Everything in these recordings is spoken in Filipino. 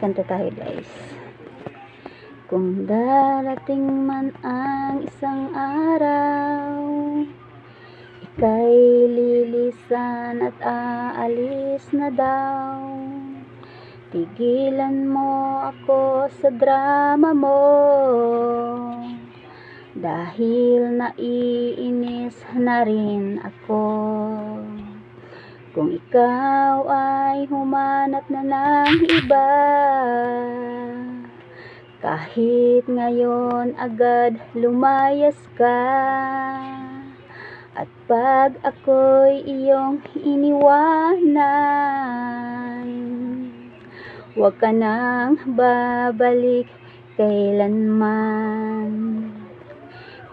Kanta tayo guys. Kung darating man ang isang araw, ika'y lilisan at aalis na daw. Tigilan mo ako sa drama mo, dahil naiinis na rin ako. Kung ikaw ay humanap na ng iba, kahit ngayon agad lumayas ka. At pag ako'y iyong iniwanan, huwag ka nang babalik kailanman.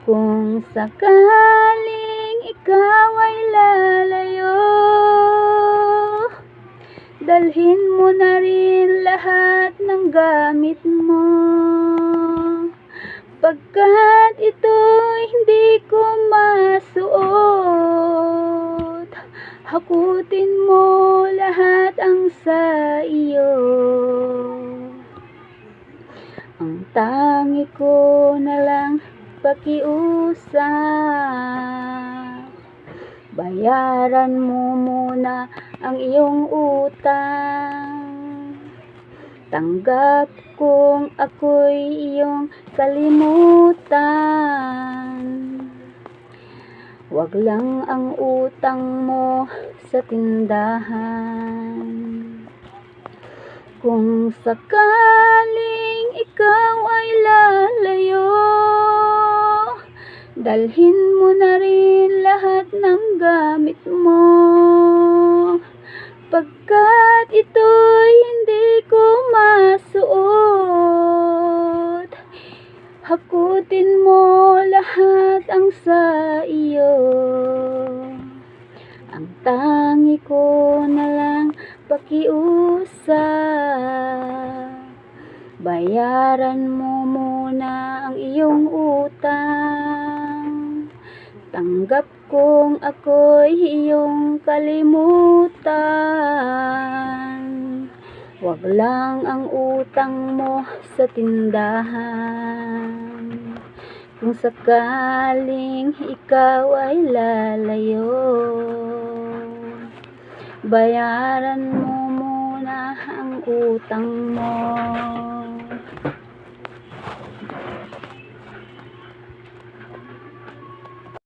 Kung sakaling ikaw ay lalayo, dalhin mo na rin lahat ng gamit mo, pagkat ito'y hindi ko masuot. Hakutin mo lahat ang sa iyo. Ang tangi ko na lang pakiusap, bayaran mo muna ang iyong utang. Tanggap kung ako'y iyong kalimutan. Wag lang ang utang mo sa tindahan. Kung sakaling ikaw ay lalayo, dalhin mo na rin lahat ng gamit mo, pagkat ito'y hindi ko masuot. Hakutin mo lahat ang sa iyo. Ang tangi ko na lang pakiusap, bayaran mo muna ang iyong utang. Tanggap kung ako'y iyong kalimutan. Wag lang ang utang mo sa tindahan. Kung sakaling ikaw ay lalayo, bayaran mo muna ang utang mo.